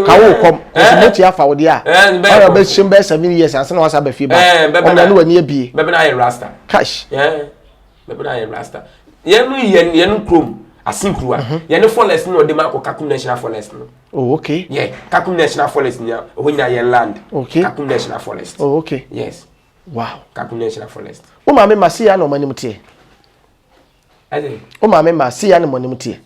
Ka wo kom. Moti afa wo dia. Ora be shim be 7 years anse na wasa ba fi ba. O na no wani abie. Be na ye rasta. Cash. Be na ye rasta. Ye no krom asinkruwa. Ye no forest no de ma ko Kakum National Forest no. Oh okay. Yeah, Kakum National Forest nya ho nya ye land. Okay. Kakum National Forest. Oh okay. Yes. Wow. Kakum National Forest. O ma me masia no manim tie. Ade. O ma me masia no manim tie.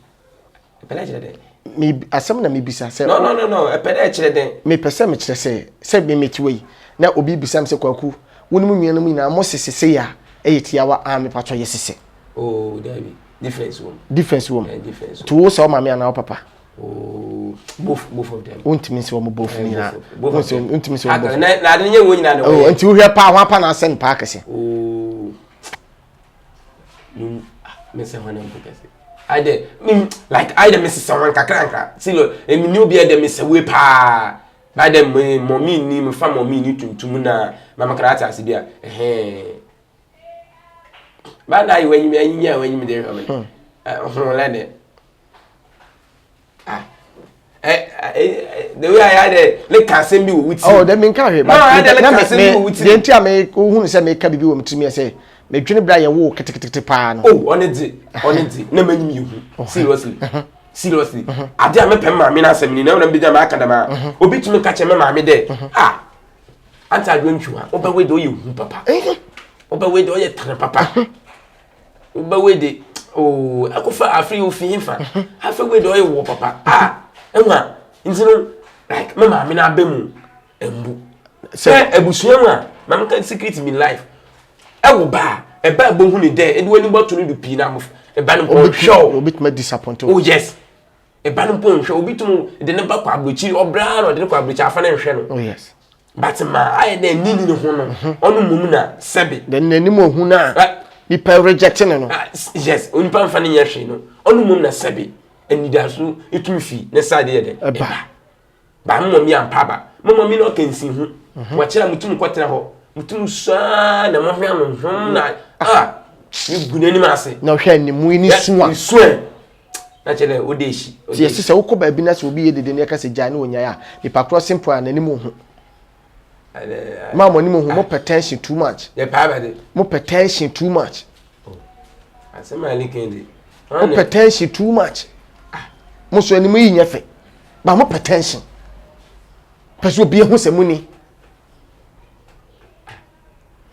Pele chede. Me asem na me bisa se. No. Pele chede. Me pese me kire se me mechiwe na obi bisam se kwaku. Wonimu nuanum nyina mo sesese ya eyetiawa a me patcho yesese. Oh, David. Difference room. Yeah, difference. To wo so ma me ana papa. Oh, both of them. Untimi se wo mo both ni na. Untimi se wo both. Na ade nye wo nyina na. Oh, anti wo hwe pa ho pa na sen pa akese. Oh. Me se hono mpekese. Ade like ade me se someone kakranka. Silo emi ni obi ade me se we pa. Ba de mommy ni me fa mommy ni tuntum na mama karata ase bia. Ba na yi wenyi me dey come. Ho la de. The way I had a can be with oh, that mean carry. But the entire me who say make be with me say me dwene bra ye wo ketekete pa no. Oh, on it. Na many you. Seriously. Ade a me pem ma me na asem ni na na bi da ma akadama. Obi tumi ka che me ma me de. Anta adwentwa. Oba we do you papa. Oba we do ye tane papa. Oba we de oh, akofa afri ofi himfa. Afa we do ye wo papa. Enwa ntino like mama me na abemu embu say ebusua mu a mama ka secret in life ewo ba eba bohu ni de edi wani boto ni du pi na mo eba no pon show obi tuma disappoint. Oh yes, eba no pon show obi tumu de ne ba kwa abrochi obra no de kwa abrochi afa na nhwe no. Oh yes, but ma I dey nini no ho no onu mum na sebe then nanim ohu na nipa rejecting no yes onipa mfa ne yehwe no onu mum na sebe enidaso etumi ne sade ye de ba mmomi ampaba mmomi no kansi hu wa kira mutum kwetena ho mutum sa na mohwe amhom na ni gunani ma ase na hwe animu ni suwa na chele odeshi yes se wo ko ba bi na se obi yedede ne ka se gya ne onya ya nipa crossing point na nimu hu mama ni mo potential too much yeah pa de mo potential too much asema likende mo potential too much mo so animu yi nyefe ba mo potential peso bi hu se muni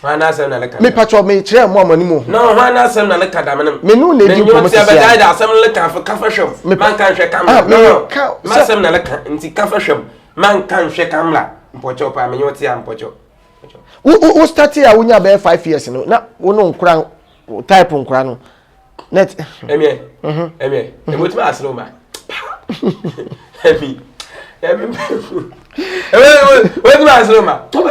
Hana sem na leka. Me patcho me kire mo amani mo. No, hana sem na leka da me. Me no na di ko mo se ya da sem leka fa kafa shop. Man kan hwe kamera. No. Ma sem na leka nti kafa shop. Man kan hwe kamera. Mpocho pa me nyoti ya mpocho. Wo start ya wonya be 5 years no. Na wo no nkura type nkura no. Net. Emie. Emie. E botima asro ma. Emi. Wait my asroma. But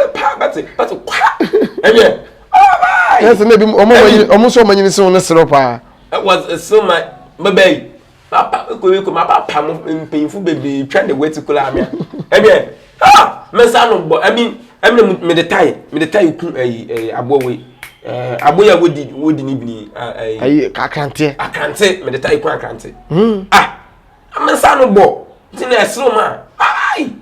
Emie. Oh yes na bi omo so manyini se wona sero pa. It was so my baby. Papa ko ma papa mo mpinfu baby try the way to kula amia. Emie. Me sa no bo me the tie ku abo we. Abo ya wodi ni bini akrante me the tie ku akrante. Me sa no bo. Tina asroma. Ai!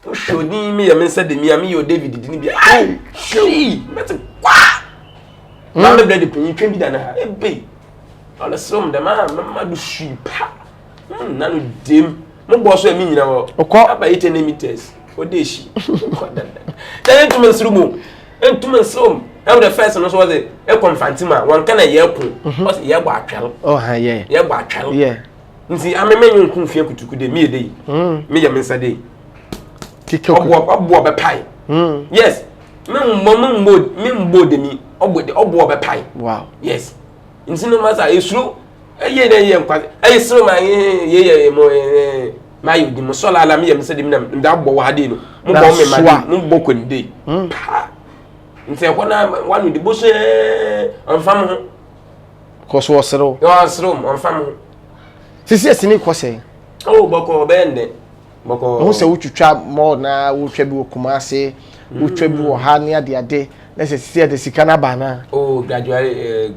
To show ni me ya mensa de me yo David di ni bia. Ai! Shi! Meti kwa! Na me blade pin twen bi da na ebe. All asrom de ma du shi pa. Na no dem. Mo bo so emi nyina wo. Aba 8 meters. O de shi. Tell to mensurumo. Entuma nsom. How the first no so was e konfantima. Wan kana ye kun. O se ye gba atwel. Oh ha yeah. Ye gba atwel. Yeah. Nti amemenu nku fie kutuku de mi edei me ya mensa dey kike obo be pai yes me mbo de mi obo be pai wow yes nti no masa esuru eye den ye nkwa esuru ma ye mo ma yo di mo sola ala me ya mensa de mi na nda bo wa de no mo bo me ma de mo bo ko ni dey nti e kona wanu di bo se onfam ho ko so osero onfam ho sisi esini kwose oh boko bende boko ho se wutwitwa mo na wutwa bi okumase wutwa bi wo ha ne ade na se sisi ade sika na ba na oh gradually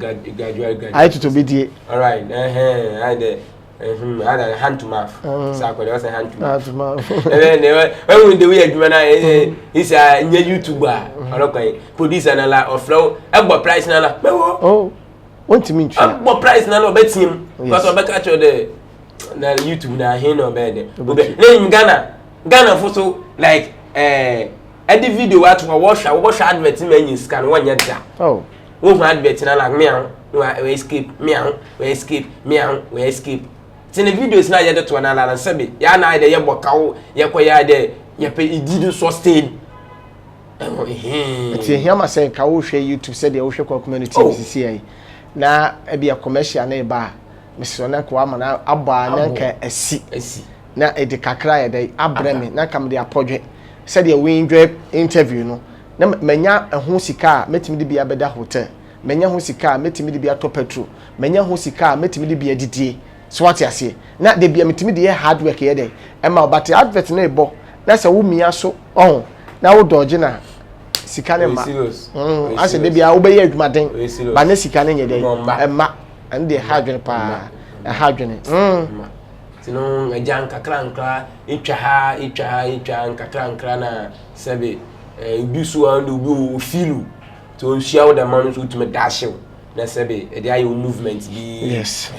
ayi to be die all right I de I hand to mouth sa ko dey say hand to mouth when we adwuma na is a YouTuber olokai producer na la ofro egbo price na la mewo oh wontimi ntwa egbo price na la obetim because obeka cho de na YouTube na hin no bed na Ghana photo like edit video what wash advert me scan one year da oh wo advert na like meow we escape meow we escape meow we escape tin videos na ye de to na la sabe ya na de ye bokawo ye koya de ye pe idido sustain ti here ma say ka wo hwe YouTube say de wo hwe community CCI na e bia commercial na e ba Mr. Onako ama na aba na nka asi na edi kakra ya dai abreme na kam de apodwe said the windrep interview no na menya ho sika metimi de bia beda hotel menya ho sika metimi de bia to petrol menya ho sika metimi de bia didie so what ase na de bia metimi de hard work ye dai e ma obate advert na ebo na se wo mia so na wo dodge na sika ne ma ase de bia wo be ye adwumaden ba na sika ne nye dai e ma and the hardware pa hardware tino ejan kakra itwa nkakra na sebe bisu and obi filu to share the man to me dash na sebe e dey movement be yes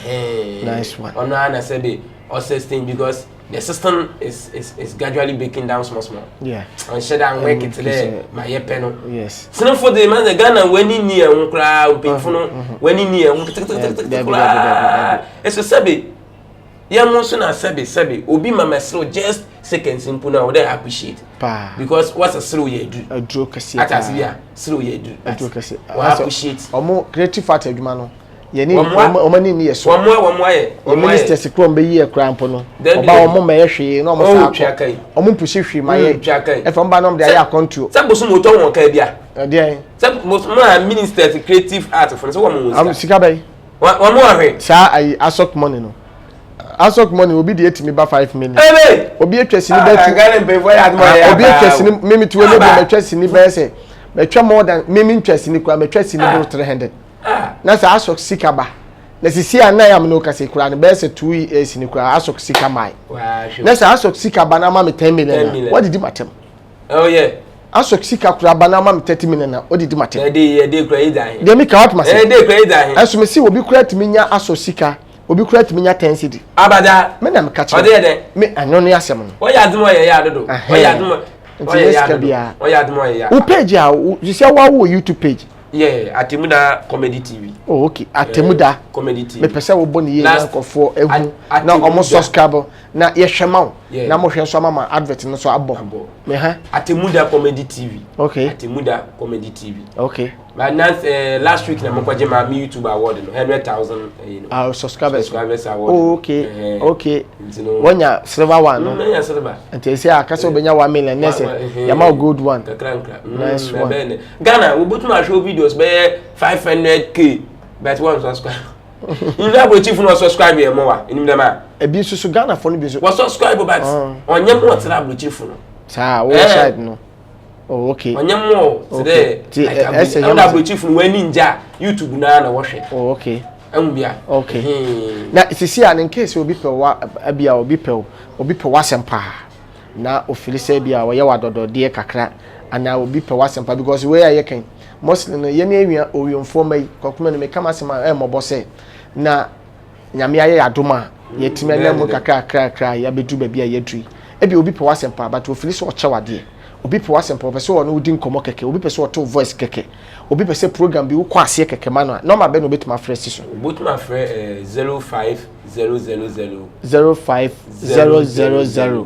nice one ono na sebe or sustain because the system is gradually breaking down small yeah on share and work it there my yepeno yes so for the man the Ghana when ni e nkra opinfo no when ni e it's a sebe ya mo so na sebe obi mama slow just seconds simple now they appreciate because what's a slow ye do adro kase atasi ya slow ye do adro kase appreciate omo creative art adwuma no Yeni omani ni yeso. Wamwa ye. Minister sekrom be yi ekrampo no. Oba omo ma ye hwe na omo sa. Omo pushi hwe ma ye. E fo mba no de ya control. Se boso mo to won ka bia. De. Se boso ma minister creative art for so wo am sika bay. Wamwa hwe. Sa ai asok money no. Asok money obi de etimi ba 5 million. Ebe. Obi atwasi ni ba tu. Obi atwasi ni memi tu we be atwasi ni ba se. Metwa more than memi ntwasi ni kwa metwasi ni 300. Na sa asok sika ba. Na sisi ana ya mno kase kura ne be se 2 years ni kura asok sika mai. Na sa asok sika ba na ma me 10 million. What did you matter? Oh yeah. Asok sika kura ba na ma me 30 million na what did you matter? De kura idan. De me ka what ma say? De kura idan. Aso me si obi kura timi nya asok sika. Obi kura timi nya 10 cedi. Abada. Me na me ka che. Ode de. Me anyo no yasem no. O ya dum o ya dodo. O ya dum. O ya dum o ya. O page a you say wa wo YouTube page. Yeah, Atemuda Comedy TV. Oh, okay. Atemuda Comedy TV. Me pese wo boni ye na nkofo ehu na omo subscribe na ye hwema na mo hwe so mama advert no so abo. Me ha Atemuda Comedy TV. Okay. Atemuda Comedy TV. Okay. But last week na mo kwaje ma YouTube award no 100,000 you know. Subscribers award. Oh, okay. Okay. Wonya silver one no. Wonya silver. Enti say akase obenya 1 million na say yama gold one. Nice one. Ghana we botu ma show videos be 500k but one subscribe. You know chief no subscribe e mo wa enim dem a. E bi susu Ghana for no bi so. Was subscribe but onye mo tira chief no. Sa we side no. Oh, okay. Onye mo today. Like chief no wani nja YouTube na wo hwe. Oh, okay. Ambia. Okay. Na sisi an in case obi pe wa abia obi pe wasempa na ofili se bia wo ye wadodo de kakra ana obi pe wasempa because we are yekan Muslim no ye na awia oyomfo mai kokuma no me kama sema mobo se na nyame aye adoma ye time na mu kakra ya bedu ba bia ye dui e bi obi pe wasempa but ofili se o chewade obi pe wasempa obi se wo no udi nkomo keke obi pe se o to voice keke obi pe se program bi wo kwa ase keke ma no normal be no betuma fresh so betuma fresh 05000 05000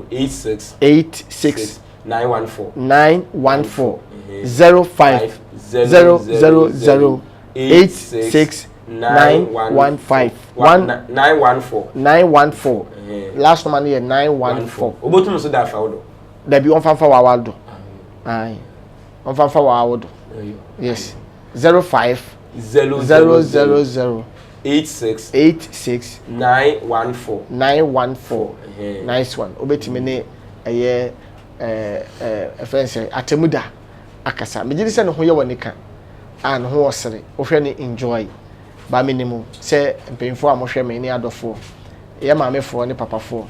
86 914 05000 86 915 914 last number here 914 obotum so da fawdo da bi on fanfa wa waldo ai on fanfa wa waldo yes 05 000 86 914 nice one obetime ne eye friends Atemuda akasa megiri se ne ho ye wonika an ho osere wo hwe ne enjoy ba minimum se mpemfo a mo hwe me ne adofo ye maamefo ne papafo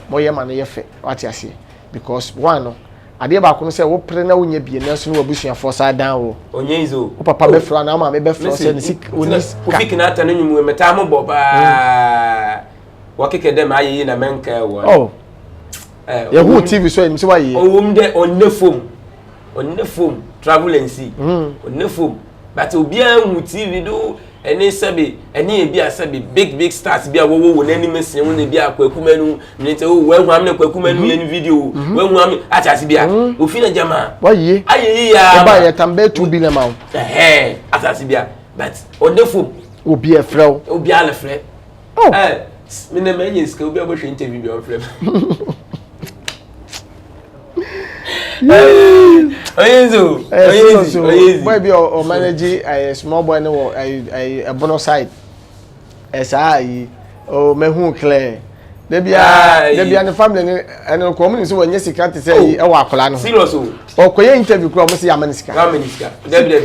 mo ye ma ne ye fe wati ase because one no ade ba ko no se wo pre na wonya bie na so no wabusuafo sa dan wo onye izo wo papa be fra na ma me be fra se ne sik onis ufiki na ata no nyumu meta mo boba wakeke dem ayi na menka wo oh ye hu TV so em se wa yi owum de onne fom travel and see onne fom but obi an TV do eni sebe eni ebi asabe big stars bia wo nani mesin wo na bia kwakumanu nite wo hu am na kwakumanu ye video wo hu am atasi bia ofi na jama wa yi ayi ya ba ye tambe 2 billion ma atasi bia but onne fom obi e frɛ obi ale frɛ oh me na menye ska obi abohwe interview bia on frɛ Oyezo boy be o manage a small boy no a bonus side SI o mehu clear de bia ne family ne eno ko mun so wanye sika te say e wa akola no serious o koye interview ko mo se ya manisika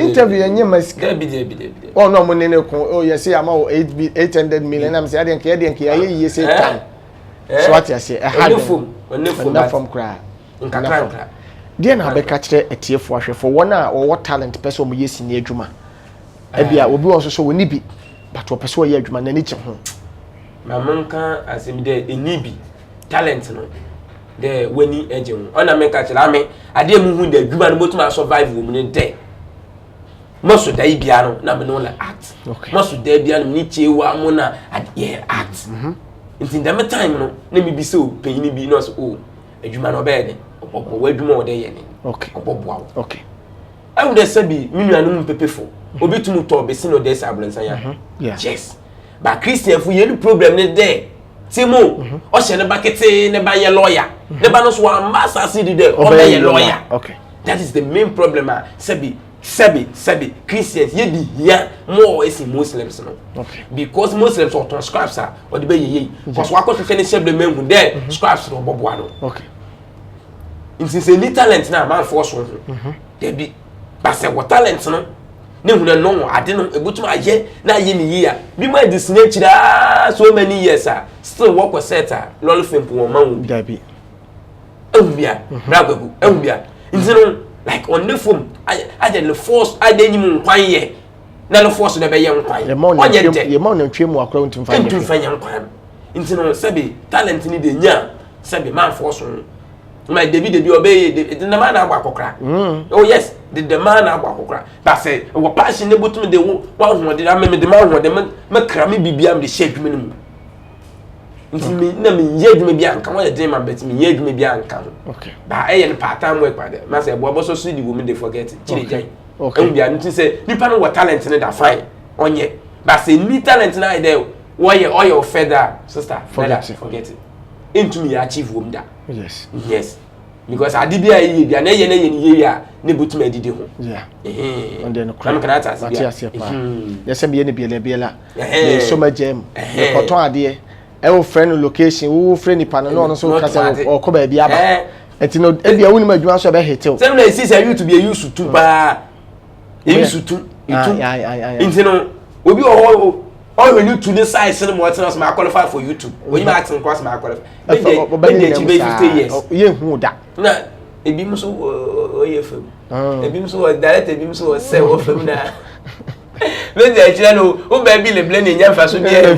interview yenye masika de oh no mun ne ko o yes ya ma 800 million am say aden ke ye say time so what you say e had no from cry nkakra dia na be ka kire etiefo ahwefo wona wo talent person mo yesi ni adwuma ebia obi won so woni bi but wo person ye adwuma na ni che ho mamanka asem de enibi talent no de wani eje ho ona me ka kire ame ade mu hu de adwuma no botuma survive wo mu ne de moso da ibia no na me no la act moso da ibia no ni chewa mo na ade act nti ndame time no na me bi so peyini bi no so o adwuma no be de opo adwuma ode ye ni okay opo boa okay I would say be minuanum pepefo obi tumu to be sino de sablensan ya yes But Christian for any problem there. Timo, or she never get never a lawyer. Never knows one master city there or be a lawyer. Okay. That is the main problem. Sebi Christians yeah more is in Muslims no. Okay. Because Muslims are on scribes or the be because what to finish the men who there scribes no bobo. Okay. It's a talent now man force one. There be but say what talent no. Ne hu no ade no ebutuma aye na ye ni year. Be my this nature so many years still work with setter lol fimpo wo man wo There be. Ehubia, brababu, ehubia. Instead like on the phone, I did the force, I didn't even quite yet. Now the force never young quite. The morning trim walk around to find young quite. Instead of Sabi, talent need the young, Sabi man force on. My David obey the man about oh yes, the man about crack. But say, what passion able to me the one who did I mean the man who the man crammy be beyond the shape minimum. Me na me yed me bia nka won dey ma bet me yed me bia nka. Okay. Ba e yen part time work by there. Ma say bo so so di woman dey forget. Chire jan. Okay. En bia nti say nipa no what talent ne da fine. Onye. Ba say ni talent na dey wo ye oil feather sister. Forget it. Into me achieve wom da. Yes. Yes. Because adi bia ye bia na ye ye ya ne butu ma didi ho. Yeah. And then crime can atas bia. Yes, be any biela. So much gem. E koton ade e friend location wo friend nipa no so ka say o ko ba bia ba enti no e bia woni ma adwuma so be hitel say no see say you to be use to ba e use to enti no obi o when you to the size no more than ma qualify for YouTube when you ask cross ma qualify be 50 years ye hu da na e bi mo so o ye fam e bi mo so direct e bi mo so say o fam na when they actually know o ba bi le blend nya fa so bia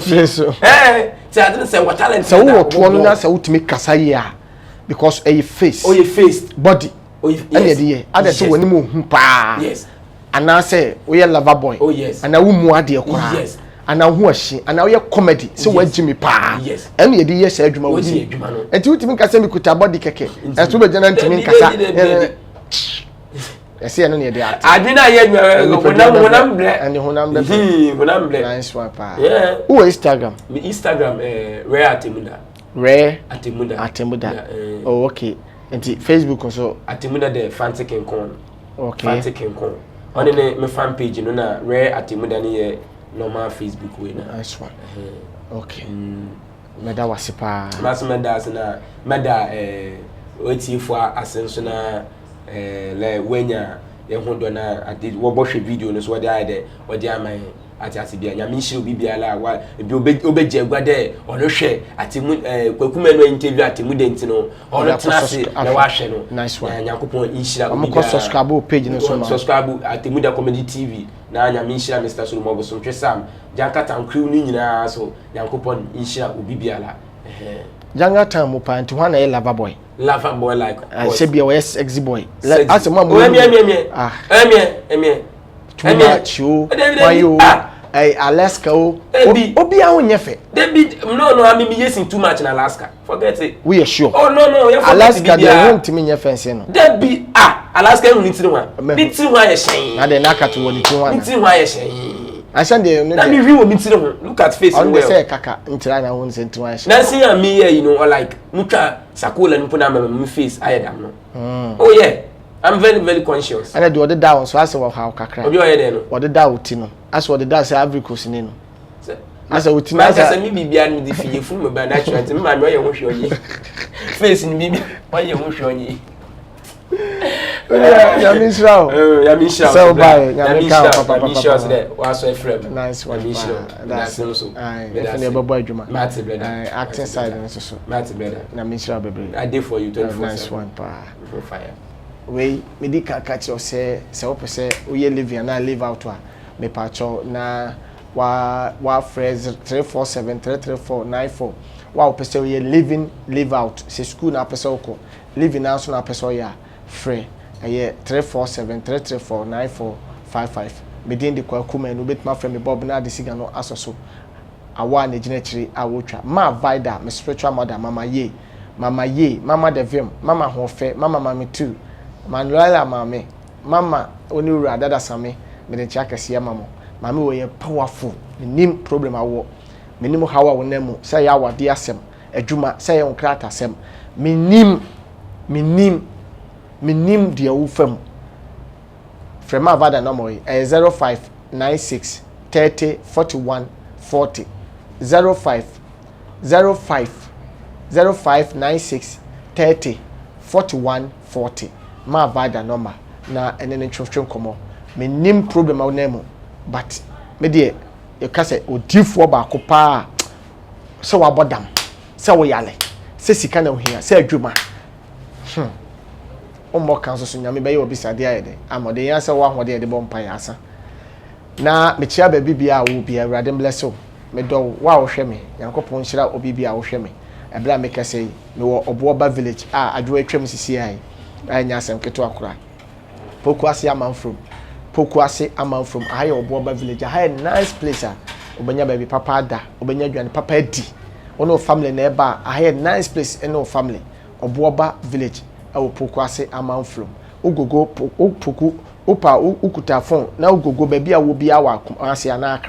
say I didn't say what talent. So what one na say ultimate kasa here because a face. Oh, your face, body. Oh, yes. Yes. Other so when mu hu pa. Yes. And I say we lover boy. Oh yes. And I wu mu ade ekora. Yes. And I hu ahye. And I comedy. So we Jimmy pa. Yes. And ye dey yes adwuma wo di. Enti ultimate kasa mi kuta body keke. And so be jana ntimi kasa. Yes, I know you there. I didn't hear you. Honam ble. Nice one, pa. Yeah. Who Instagram? Me Instagram Rare Atemuda. Rare Atemuda. Oh, okay. And Facebook also. Atemuda the Fancy King Kong. Okay. Fancy King Kong. On my fan page, you know, Rare Atemuda ni normal Facebook way na. Nice one. Okay. Meda wasipa. Mas meda sana meda oti fo asenso na le wenya ye hondo na ade wo bohwe video no so wo dey ade wo dey aman ati bia nya mi hire obi bia la wa ebi obeje agwade ono hwe ati kwakume no interview ati mu denti no ono tenase na wa hwe no nice one nya yakopon inhira obi bia subscribe page no so ma subscribe ati mu da comedy tv na nya mi hira Mr. Solomon Bosom Twesam jankata crew ni nyina so yakopon inhira obi bia la Janga time pa nti hwana e lover boy like say be we exi boy as mo mo emie too much you why you Alaska obi a wonye fe David no I mean yes too much in Alaska forget it we are sure oh no Alaska they won't me fence no David Alaska no nitiri wan nitiri wan ye shen na de nakatu woni tin wan nitiri wan ye shen Ashan de no na me wi wo nitiri ho look at face well say kaka ntira na won sentin wan na see am me here you know or like mutwa sakola npo na me face ayedam no oh yeah I'm very very conscious and the other down so as we how kakra obi oye de no other down ti no as what the down say Ivory Coast ni no as a uti na say me bibia no di fie fu me ba natural me ma no ye ho hwe face ni bibi wa ye ho hwe ya misrao so bye ya mika papa wa so frame nice one that's so that's the babo adwuma Mate brother acting side no so Mate brother na misrao bebre I dey for you 24/7 nice one pa for fire we medical catch you say opese we live na live out wa me pacho na wa phrase 3473394 wa opese we live out say school na opese oko living na so na opese ya free 347334945 medin de kwa kuma no betma frame me bob na de siga no asoso awa na gina chiri awotwa ma vida me spiritual mother mama mama de vim mama hofe mama mama too manuela mama oni ura dada same me de chaka sia mama we powerful nim problem awo menim hawa wonemu say ya wade asem adwuma say yon krata asem menim dia wo fam frema vada number 0596 30 41 40 05 0596 30 41 40 ma vada number na enene twotwe komo menim problem awonemu but me de you ka say odifo ba ko pa so wabodam se wo yale se sika na ohia se adwuma o kan so nyame be ye obisade ayede amode yan se wo ahode de bompa ya asa na me chia ba bibia wo bia awurade bless o me do wa wo hwe me yankopon hira obi bia wo hwe me ebra me ka say me wo oboba village adwo atwam sisi ai anya asem keto akura pokuase amanfrom aye oboba village aye nice place obenya baby papa da obenya dwane papa di ono family na eba aye nice place eno family oboba village awo pokuase amanfrom ogogo poku opa ukuta phone na ogogo baby a wo bia wa ase na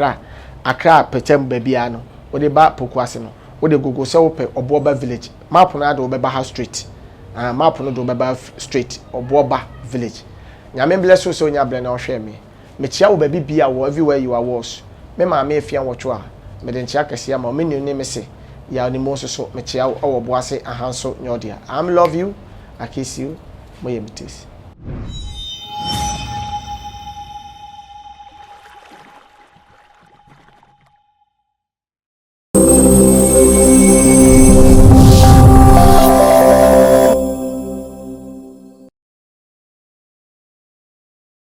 akra petem baby ano ode ba pokuase no ode gogo se wo pe oboba village map na do beba ha street map no do beba street oboba village nyame bless you so nya bre na ohwe me chia wo baby bia wo everywhere you are was me ma me afia wocho a me de nchia kase ama me ne me se ya ni mo so me chia wo boase ahanso nyodia I'm love you I kiss you moye mitis.